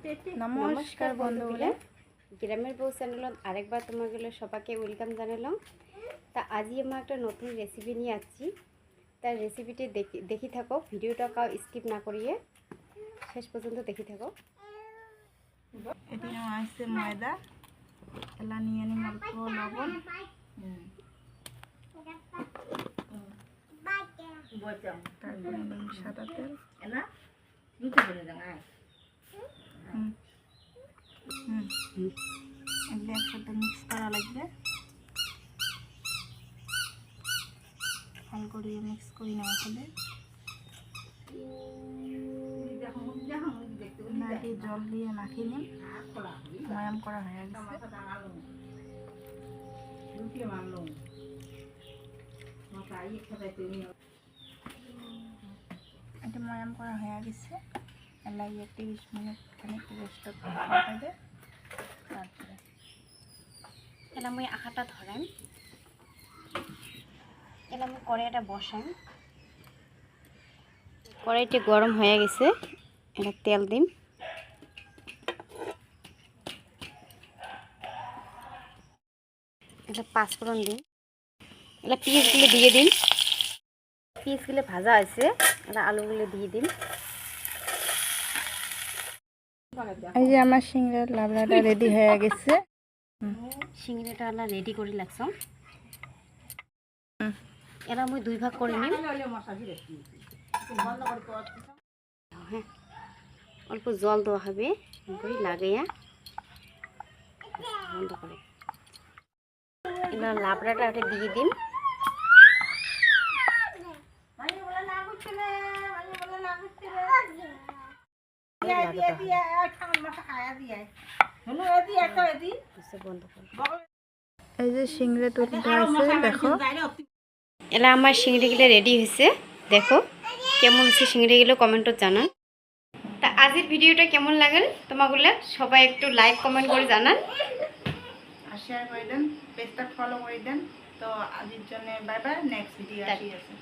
নমস্কার বন্ধুরা, গ্রামের বউ চ্যানেলত আরেকবার তোমাগুলো সবাইকে ওয়েলকাম জানালাম। তা আজই আমরা একটা নতুন রেসিপি নিয়ে আসছি। তার রেসিপিটি দেখি থাকো, ভিডিওটা কাউ স্কিপ না করিয়ে শেষ পর্যন্ত দেখি থাকো। এটি আছে ময়দা, এলা নিয়ে নিম অল্প লবণ, তারপরে নিম সাদা তেল, এগুলো একসাথে মিক্স করা লাগবে। ভালো করে মিক্স করে নেওয়া হলে জল দিয়ে মাখিয়ে নিন। ময়াম করা হয়ে গেছে। এটা ময়াম করা হয়ে গেছে। এলাই 30 মিনিট খানিক রেস্ট করতে হবে। তারপরে এলা মুই আখাটা ধরাম, এলা মুই কড়াইটা বসাম। কড়াইটি গরম হয়ে গেছে, এটা তেল দিম। এটা পাঁচফোড়ন দিন, এটা পিঁয়াজগুলো দিয়ে দিন। পিঁয়াজগুলো ভাজা আছে, এটা আলুগুলো দিয়ে দিন। এই যে আমার সিংড়ার লাবড়াটা রেডি হয়ে গেছে। সিংড়াটা আমরা রেডি করে লাগছো। এরা মুই 2 ভাগ করে নিম। হ্যাঁ, অল্প জল দেওয়া হবে, লাগাইয়া বন্ধ করে এবার লাবড়াটা দিয়ে দিন। এই যে সিংড়ে তুলতে আছে, দেখো। এলা আমার সিংড়িগুলো রেডি হয়েছে, দেখো কেমন হচ্ছে সিংড়িগুলো কমেন্টত জানান। তা আজকের ভিডিওটা কেমন লাগল তোমাগুলো সবাই একটু লাইক কমেন্ট করে জানান আর শেয়ার করে দেন, পেজটা ফলো করে দেন। তো আজকের জন্য বাই বাই, নেক্সট ভিডিও আসি আছে।